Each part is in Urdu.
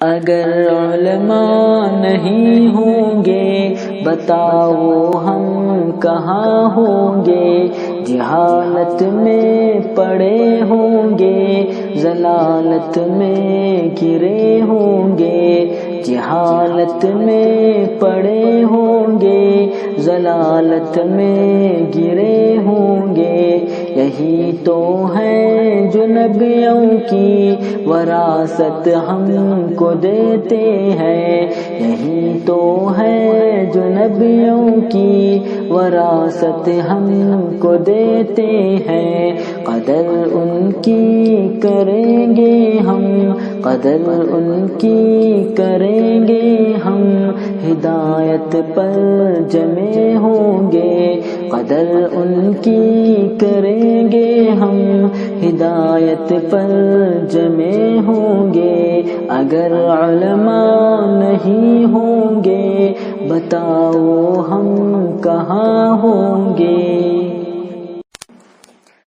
اگر علماء نہیں ہوں گے بتاؤ ہم کہاں ہوں گے، جہالت میں پڑے ہوں گے، ضلالت میں گرے ہوں گے، جہالت میں پڑے ہوں گے، ضلالت میں گرے ہوں گے۔ یہی تو ہے جو نبیوں کی وراثت ہم کو دیتے ہیں، یہی تو ہے جو نبیوں کی وراثت ہم کو دیتے ہیں۔ قدر ان کی کریں گے ہم، قدر ان کی کریں گے ہم، ہدایت پر جمے ہوں گے، قدر ان کی کریں گے ہم، ہدایت پر جمے ہوں گے۔ اگر علماء نہیں ہوں گے بتاؤ ہم کہاں ہوں گے۔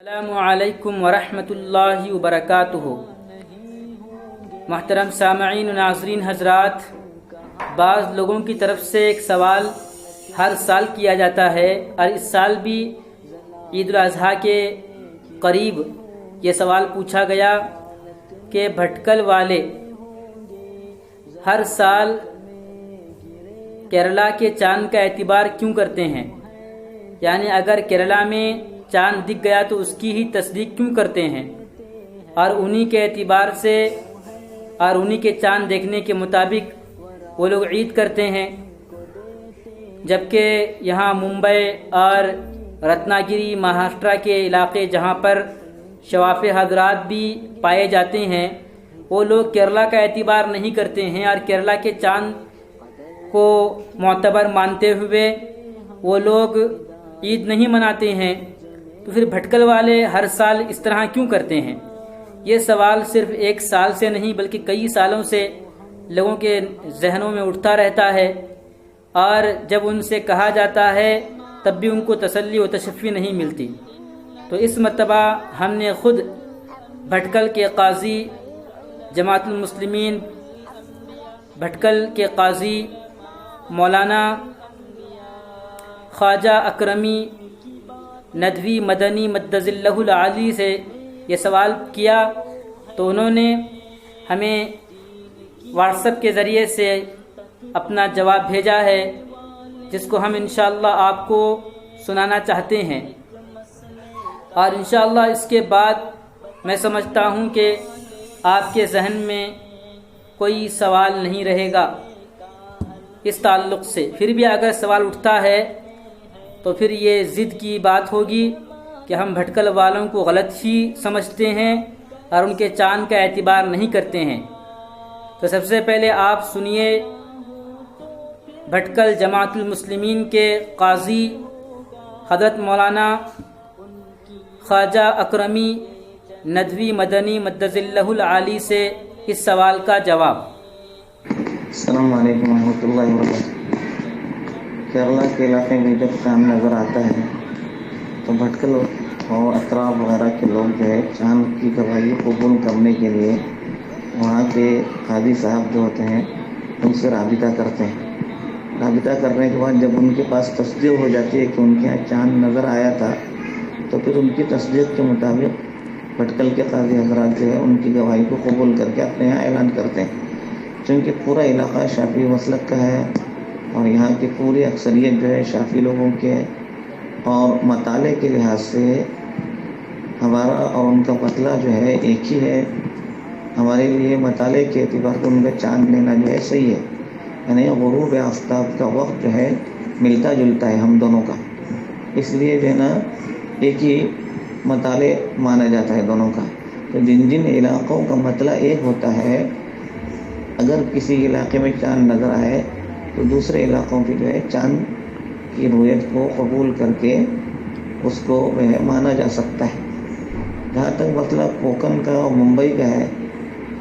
السلام علیکم ورحمۃ اللہ وبرکاتہ۔ محترم سامعین و ناظرین حضرات، بعض لوگوں کی طرف سے ایک سوال ہر سال کیا جاتا ہے، اور اس سال بھی عید الاضحیٰ کے قریب یہ سوال پوچھا گیا کہ بھٹکل والے ہر سال کیرلا کے چاند کا اعتبار کیوں کرتے ہیں؟ یعنی اگر کیرلا میں چاند دکھ گیا تو اس کی ہی تصدیق کیوں کرتے ہیں، اور انہی کے اعتبار سے اور انہی کے چاند دیکھنے کے مطابق وہ لوگ عید کرتے ہیں، جبکہ یہاں ممبئی اور رتناگری مہاراشٹرا کے علاقے جہاں پر شواف حضرات بھی پائے جاتے ہیں، وہ لوگ کیرلا کا اعتبار نہیں کرتے ہیں، اور کیرلا کے چاند کو معتبر مانتے ہوئے وہ لوگ عید نہیں مناتے ہیں۔ تو پھر بھٹکل والے ہر سال اس طرح کیوں کرتے ہیں؟ یہ سوال صرف ایک سال سے نہیں بلکہ کئی سالوں سے لوگوں کے ذہنوں میں اٹھتا رہتا ہے، اور جب ان سے کہا جاتا ہے تب بھی ان کو تسلی و تشفی نہیں ملتی۔ تو اس مرتبہ ہم نے خود بھٹکل کے قاضی جماعت المسلمین بھٹکل کے قاضی مولانا خواجہ اکرمی ندوی مدنی مدظ اللہ العالی سے یہ سوال کیا، تو انہوں نے ہمیں واٹس ایپ کے ذریعے سے اپنا جواب بھیجا ہے، جس کو ہم انشاءاللہ آپ کو سنانا چاہتے ہیں، اور انشاءاللہ اس کے بعد میں سمجھتا ہوں کہ آپ کے ذہن میں کوئی سوال نہیں رہے گا اس تعلق سے۔ پھر بھی اگر سوال اٹھتا ہے تو پھر یہ ضد کی بات ہوگی کہ ہم بھٹکل والوں کو غلط ہی سمجھتے ہیں اور ان کے چاند کا اعتبار نہیں کرتے ہیں۔ تو سب سے پہلے آپ سنیے بھٹکل جماعت المسلمین کے قاضی حضرت مولانا خواجہ اکرمی ندوی مدنی مدظ اللہ العالی سے اس سوال کا جواب۔ السلام علیکم ورحمۃ اللہ وبرکاتہ۔ کیرلا کے علاقے میں جب چاند نظر آتا ہے تو بھٹکل اور اطراف وغیرہ کے لوگ جو ہے چاند کی گواہی قبول کرنے کے لیے وہاں کے قاضی صاحب جو ہوتے ہیں ان سے رابطہ کرتے ہیں۔ رابطہ کرنے کے بعد جب ان کے پاس تصدیق ہو جاتی ہے کہ ان کے یہاں چاند نظر آیا تھا، تو پھر ان کی تصدیق کے مطابق بھٹکل کے قاضی حضرات جو ہے ان کی گواہی کو قبول کر کے اپنے یہاں اعلان کرتے ہیں۔ چونکہ پورا علاقہ شافعی مسلک کا ہے اور یہاں کی پوری اکثریت جو ہے شافعی لوگوں کے، اور مطالعے کے لحاظ سے ہمارا اور ان کا مطلع جو ہے ایک ہی ہے۔ ہمارے لیے مطالعے کے اعتبار سے ان کا چاند لینا جو ہے صحیح ہے، یعنی غروب آفتاب کا وقت جو ہے ملتا جلتا ہے ہم دونوں کا، اس لیے جو ہے نا ایک ہی مطالعے مانا جاتا ہے دونوں کا۔ تو جن جن علاقوں کا مطلع ایک ہوتا ہے، اگر کسی علاقے میں چاند نظر آئے تو دوسرے علاقوں کی جو ہے چاند کی رؤیت کو قبول کر کے اس کو مانا جا سکتا ہے۔ جہاں تک مسئلہ کوکن کا اور ممبئی کا ہے،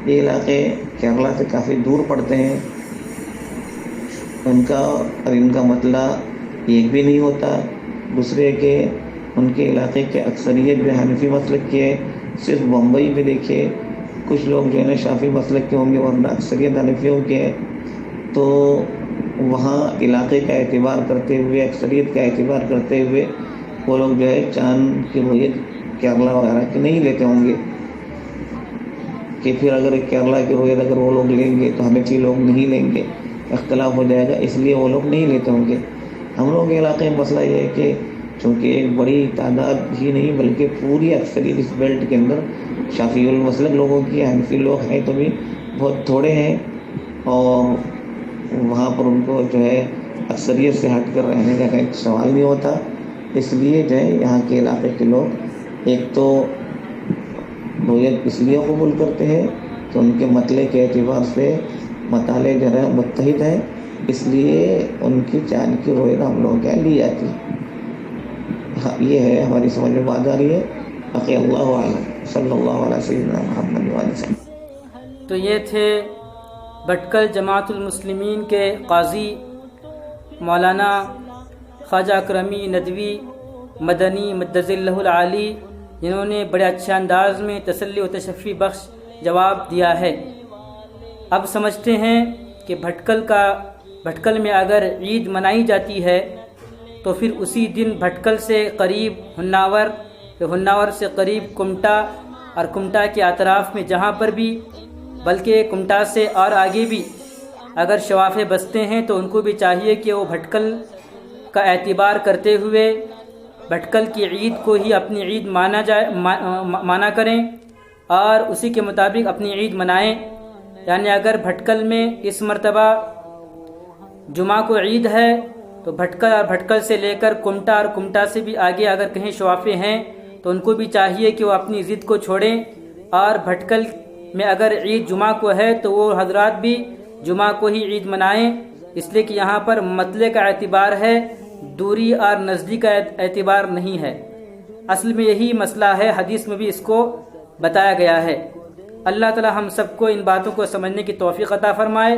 یہ علاقے کیرلا سے کافی دور پڑتے ہیں، ان کا اور ان کا مسئلہ ایک بھی نہیں ہوتا۔ دوسرے کہ ان کے علاقے کے اکثریت جو حنفی مسلک کے، صرف ممبئی میں دیکھیے کچھ لوگ جو ہے نا شافعی مسلک کے ہوں گے ورنہ اکثریت حنفیوں کے ہیں، تو وہاں علاقے کا اعتبار کرتے ہوئے، اکثریت کا اعتبار کرتے ہوئے وہ لوگ جو ہے چاند کی رویت کیرلا وغیرہ کی نہیں لیتے ہوں گے، کہ پھر اگر کیرلا کی رویت اگر وہ لوگ لیں گے تو حنفی لوگ نہیں لیں گے، اختلاف ہو جائے گا، اس لیے وہ لوگ نہیں لیتے ہوں گے۔ ہم لوگ کے علاقے میں مسئلہ یہ ہے کہ چونکہ ایک بڑی تعداد ہی نہیں بلکہ پوری اکثریت اس بیلٹ کے اندر شافعی المسلک لوگوں کی، حنفی لوگ ہیں تو بھی بہت تھوڑے ہیں، اور وہاں پر ان کو جو ہے اکثریت سے ہٹ کر رہنے کا ایک سوال نہیں ہوتا، اس لیے جو ہے یہاں کے علاقے کے لوگ ایک تو رویت اس لیے قبول کرتے ہیں کہ ان کے مطلع کے اعتبار سے مطالعے جو ہے متحد ہیں، اس لیے ان کی چاند کی رویت ہم لوگوں کے یہاں لی جاتی ہے۔ یہ ہے ہماری سمجھ میں بات آ رہی ہے۔ باقی اللہ اعلم، صلی اللہ علیہ سیدنا محمد وعلیہ وسلم۔ تو یہ تھے بھٹکل جماعت المسلمین کے قاضی مولانا خواجہ اکرمی ندوی مدنی مدظ اللہ العالی، جنہوں نے بڑے اچھے انداز میں تسلی و تشفی بخش جواب دیا ہے۔ اب سمجھتے ہیں کہ بھٹکل میں اگر عید منائی جاتی ہے تو پھر اسی دن بھٹکل سے قریب ہناور سے قریب کمٹا، اور کمٹا کے اطراف میں جہاں پر بھی، بلکہ کمٹا سے اور آگے بھی اگر شوافے بستے ہیں تو ان کو بھی چاہیے کہ وہ بھٹکل کا اعتبار کرتے ہوئے بھٹکل کی عید کو ہی اپنی عید مانا کریں اور اسی کے مطابق اپنی عید منائیں۔ یعنی اگر بھٹکل میں اس مرتبہ جمعہ کو عید ہے تو بھٹکل اور بھٹکل سے لے کر کمٹا اور کمٹا سے بھی آگے اگر کہیں شوافے ہیں تو ان کو بھی چاہیے کہ وہ اپنی ضد کو چھوڑیں، اور بھٹکل میں اگر عید جمعہ کو ہے تو وہ حضرات بھی جمعہ کو ہی عید منائیں، اس لیے کہ یہاں پر مطلع کا اعتبار ہے، دوری اور نزدیک کا اعتبار نہیں ہے۔ اصل میں یہی مسئلہ ہے، حدیث میں بھی اس کو بتایا گیا ہے۔ اللہ تعالی ہم سب کو ان باتوں کو سمجھنے کی توفیق عطا فرمائے،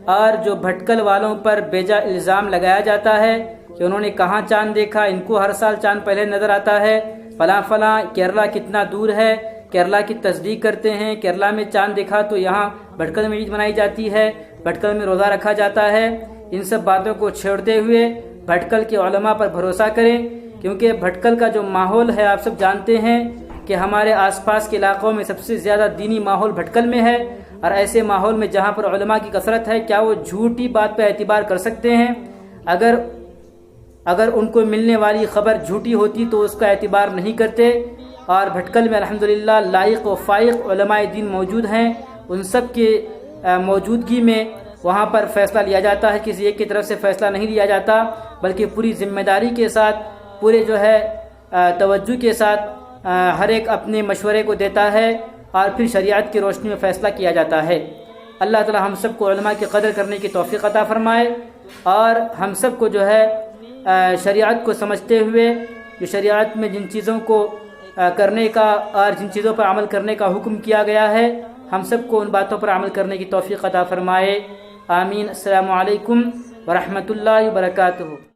اور جو بھٹکل والوں پر بیجا الزام لگایا جاتا ہے کہ انہوں نے کہاں چاند دیکھا، ان کو ہر سال چاند پہلے نظر آتا ہے، فلاں کیرلا کتنا دور ہے، کیرلا کی تصدیق کرتے ہیں، کیرلا میں چاند دیکھا تو یہاں بھٹکل میں عید منائی جاتی ہے، بھٹکل میں روزہ رکھا جاتا ہے، ان سب باتوں کو چھیڑتے ہوئے بھٹکل کے علماء پر بھروسہ کریں، کیونکہ بھٹکل کا جو ماحول ہے آپ سب جانتے ہیں کہ ہمارے آس پاس کے علاقوں میں سب سے زیادہ دینی ماحول بھٹکل میں ہے، اور ایسے ماحول میں جہاں پر علماء کی کثرت ہے کیا وہ جھوٹی بات پہ اعتبار کر سکتے ہیں؟ اگر ان کو ملنے والی خبر جھوٹی ہوتی تو اس کا اعتبار نہیں کرتے، اور بھٹکل میں الحمدللہ لائق و فائق علماء دین موجود ہیں، ان سب کے موجودگی میں وہاں پر فیصلہ لیا جاتا ہے، کسی ایک کی طرف سے فیصلہ نہیں لیا جاتا، بلکہ پوری ذمہ داری کے ساتھ، پورے جو ہے توجہ کے ساتھ ہر ایک اپنے مشورے کو دیتا ہے، اور پھر شریعت کی روشنی میں فیصلہ کیا جاتا ہے۔ اللہ تعالی ہم سب کو علماء کی قدر کرنے کی توفیق عطا فرمائے، اور ہم سب کو جو ہے شریعت کو سمجھتے ہوئے جو شریعت میں جن چیزوں کو کرنے کا اور جن چیزوں پر عمل کرنے کا حکم کیا گیا ہے، ہم سب کو ان باتوں پر عمل کرنے کی توفیق عطا فرمائے۔ آمین۔ السلام علیکم ورحمۃ اللہ وبرکاتہ۔